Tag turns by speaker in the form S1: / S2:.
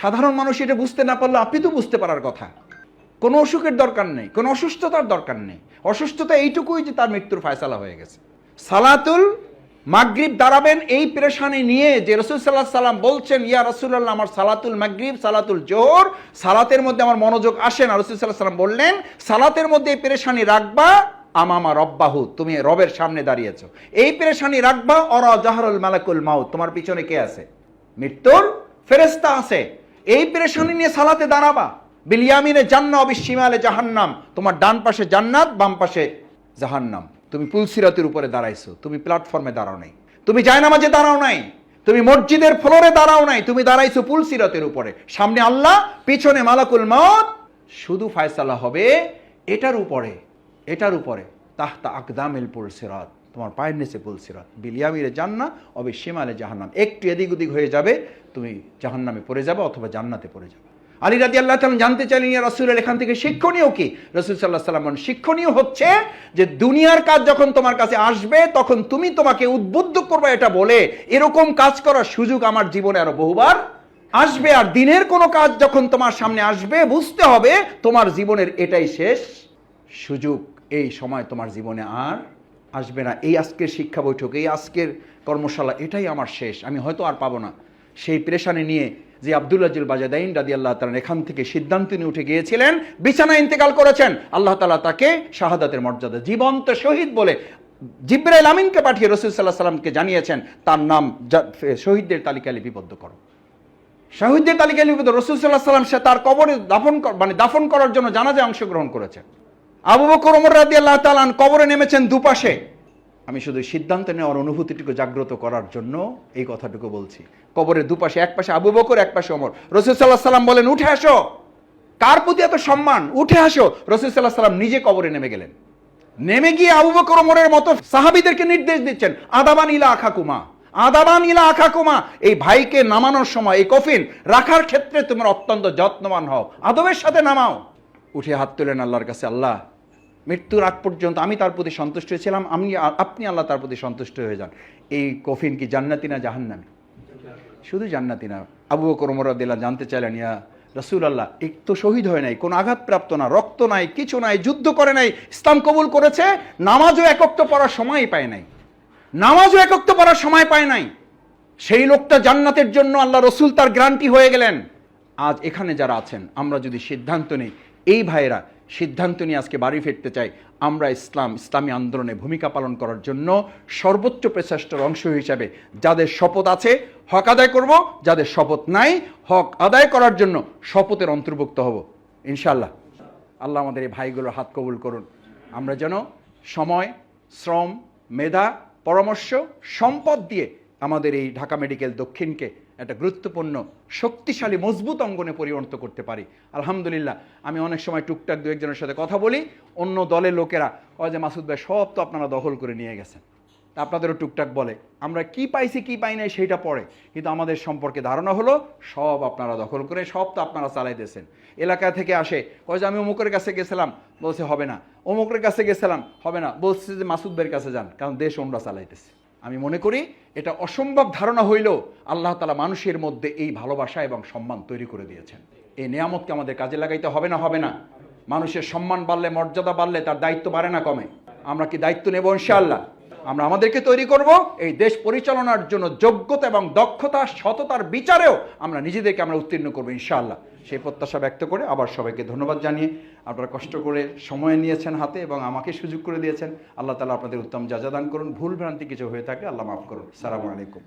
S1: সাধারণ মানুষ এটা বুঝতে না পারলে আপনি তো বুঝতে পারার কথা। কোনো অসুখের দরকার নেই, কোনো অসুস্থতার দরকার নেই। অসুস্থতা এইটুকুই যে তার মৃত্যুর ফায়সালা হয়ে গেছে। সালাতুল মাগরিব দাঁড়াবেন এই পেরেশানি নিয়ে যে রাসূল সাল্লাল্লাহু আলাইহি সাল্লাম বলছেন, ইয়া রাসূলুল্লাহ আমার সালাতুল মাগরিব সালাতুল জোহর সালাতের মধ্যে আমার মনোযোগ আসে না। রাসূল সাল্লাল্লাহু আলাইহি সাল্লাম বললেন, সালাতের মধ্যে এই পেরেশানি রাখবা আমামা রব্বাহু, তুমি রবের সামনে দাঁড়িয়েছো, এই পেরেশানি রাখবা। অরা জাহরুল মালাকুল মাউত, তোমার পিছনে কে আছে? মৃত্যুর ফেরেশতা আছে। এই পেরেশানি নিয়ে সালাতে দাঁড়াবা। বিল ইয়ামিনে জান্নাহ ওয়া বিশিমালে জাহান্নাম, তোমার ডান পাশে জান্নাত, বাম পাশে জাহান্নাম। তুমি পুলসিরাতের উপরে দাঁড়াইছো, তুমি প্ল্যাটফর্মে দাঁড়াও নাই, তুমি জায়নামাজে দাঁড়াও নাই, তুমি মসজিদের ফ্লোরে দাঁড়াও নাই, তুমি দাঁড়াইছো পুলসিরাতের উপরে। সামনে আল্লাহ, পিছনে মালাকুল মউত। শুধু ফায়সালা হবে এটার উপরে, এটার উপরে। তাহতা আকদামিল পুলসিরাত, তোমার পায়ের নিচে পুলসিরাত। বিল ইয়ামিনে জান্নাহ ওয়া বিশিমালে জাহান্নাম, একটু এদিক ওদিক হয়ে যাবে, তুমি জাহান্নামে পড়ে যাবে অথবা জান্নাতে পড়ে যাবে। আলী রাদিয়াল্লাহু তাআলা জানতে চাইলেন, ইয়া রাসূলুল্লাহ এখান থেকে শিক্ষণীয় কি? রাসূল সাল্লাল্লাহু আলাইহি ওয়াসাল্লাম বলেন, শিক্ষণীয় হচ্ছে যে দুনিয়ার কাজ যখন তোমার কাছে আসবে তখন তুমি তোমাকে উদ্বুদ্ধ করবে এটা বলে, এরকম কাজ করার সুযোগ আমার জীবনে আরো বহুবার আসবে। আর দিনের কোনো কাজ যখন তোমার সামনে আসবে বুঝতে হবে তোমার জীবনের এটাই শেষ সুযোগ, এই সময় তোমার জীবনে আর আসবে না। এই আজকের শিক্ষা বৈঠক, এই আজকের কর্মশালা, এটাই আমার শেষ, আমি হয়তো আর পাবো না। সেই পেরেশানি নিয়ে যে আব্দুল্লাহ বাজাদাইন রাদিয়াল্লাহু তাআলা এখান থেকে সিদ্ধান্ত নিয়ে উঠে গিয়েছিলেন, বিছানায় ইন্তেকাল করেছেন, আল্লাহ তাআলা তাকে শাহাদাতের মর্যাদা, জীবন্ত শহীদ বলে জিবরাইল আমিনকে পাঠিয়ে রাসূল সাল্লাল্লাহু আলাইহি ওয়াসাল্লামকে জানিয়েছেন, তার নাম শহীদদের তালিকায় লিপিবদ্ধ করো। শহীদদের তালিকায় লিপিবদ্ধ। রাসূল সাল্লাল্লাহু আলাইহি ওয়াসাল্লাম সে তার কবরে দাফন করার জন্য জানাজায় অংশগ্রহণ করেছেন। আবু বকর ওমর রাদিয়াল্লাহু তাআলা কবরে নেমেছেন দুপাশে। আমি শুধু সিদ্ধান্ত নেওয়ার অনুভূতিটুকু জাগ্রত করার জন্য এই কথাটুকু বলছি। কবরের দুপাশে, এক পাশে আবু বকর, এক পাশে ওমর। রাসূল সাল্লাল্লাহু আলাইহি ওয়াসাল্লাম বলেন, উঠে আসো। কার প্রতি এত সম্মান? উঠে আসো। রাসূল সাল্লাল্লাহু আলাইহি ওয়াসাল্লাম নিজে কবরে নেমে গেলেন। নেমে গিয়ে আবু বকর ওমরের মতো সাহাবীদেরকে নির্দেশ দিচ্ছেন, আদাবান ইলা আখাকুমা, আদাবান ইলা আখাকুমা, এই ভাইকে নামানোর সময়, এই কফিন রাখার ক্ষেত্রে তোমরা অত্যন্ত যত্নবান হও, আদবের সাথে নামাও। উঠে হাত তুলেন আল্লাহর কাছে, আল্লাহ মৃত্যুর আগ পর্যন্ত আমি তার প্রতি সন্তুষ্ট হয়েছিলাম, আপনি আল্লাহ তার প্রতি সন্তুষ্ট হয়ে যান। এই কফিন কি জান্নাতি না জাহান্নামী? শুধু জান্নাতি না। আবু বকর ওমর রাদিয়াল্লাহু জানতে চাইলেন, ইয়া রাসূলুল্লাহ, এক তো শহীদ হয় নাই, কোনো আঘাতপ্রাপ্ত না, রক্ত নাই, কিছু নাই, যুদ্ধ করে নাই, ইসলাম কবুল করেছে, নামাজও এক ওয়াক্ত পড়ার সময় পায় নাই, নামাজও এক ওয়াক্ত পড়ার সময় পায় নাই, সেই লোকটা জান্নাতের জন্য আল্লাহ রসুল তার গ্যারান্টি হয়ে গেলেন। আজ এখানে যারা আছেন, আমরা যদি সিদ্ধান্ত নিই, এই ভাইয়েরা সিদ্ধান্ত নিয়ে আজকে বাড়ি ফিরতে চাই, আমরা ইসলামী আন্দোলনে ভূমিকা পালন করার জন্য সর্বোচ্চ প্রচেষ্টার অংশ হিসাবে যাদের শপথ আছে হক আদায় করব, যাদের শপথ নাই হক আদায় করার জন্য শপথের অন্তর্ভুক্ত হব ইনশাআল্লাহ। আল্লাহ আমাদের এই ভাইগুলোর হাত কবুল করুন। আমরা যেন সময়, শ্রম, মেধা, পরামর্শ, সম্পদ দিয়ে আমাদের এই ঢাকা মেডিকেল দক্ষিণকে একটা গুরুত্বপূর্ণ, শক্তিশালী, মজবুত অঙ্গনে পরিণত করতে পারি। আলহামদুলিল্লাহ, আমি অনেক সময় টুকটাক দু একজনের সাথে কথা বলি, অন্য দলের লোকেরা যে মাসুদ ভাই সব তো আপনারা দখল করে নিয়ে গেছেন, আপনাদেরও টুকটাক বলে, আমরা কি পাইছি কি পাই নাই সেইটা পড়ে, কিন্তু আমাদের সম্পর্কে ধারণা হলো সব আপনারা দখল করে, সব তো আপনারা চালাইতেছেন। এলাকা থেকে আসে, যে আমি অমুকের কাছে গেছিলাম, বলছে হবে না, অমুকের কাছে গেছিলাম, হবে না, বলছে যে মাসুদ ভাইয়ের কাছে যান, কারণ দেশ ওমরা চালাইতেছে। আমি মনে করি এটা অসম্ভব ধারণা হইলেও আল্লাহ তাআলা মানুষের মধ্যে এই ভালোবাসা এবং সম্মান তৈরি করে দিয়েছেন। এই নিয়ামতকে আমাদের কাজে লাগাইতে হবে না? হবে না? মানুষের সম্মান বাড়লে, মর্যাদা বাড়লে তার দায়িত্ব বাড়ে না, কমে? আমরা কি দায়িত্ব নেব? ইনশাআল্লাহ আমরা আমাদেরকে তৈরি করব এই দেশ পরিচালনার জন্য যোগ্যতা এবং দক্ষতা, সততার বিচারেও আমরা নিজেদেরকে আমরা উত্তীর্ণ করবো ইনশাআল্লাহ। সেই প্রত্যাশা ব্যক্ত করে আবার সবাইকে ধন্যবাদ জানিয়ে, আপনারা কষ্ট করে সময় নিয়েছেন হাতে এবং আমাকে সুযোগ করে দিয়েছেন। আল্লাহ তাআলা আপনাদের উত্তম জাযা দান করুন। ভুল ভ্রান্তি কিছু হয়ে থাকলে আল্লাহ মাফ করুন। আসসালামু আলাইকুম।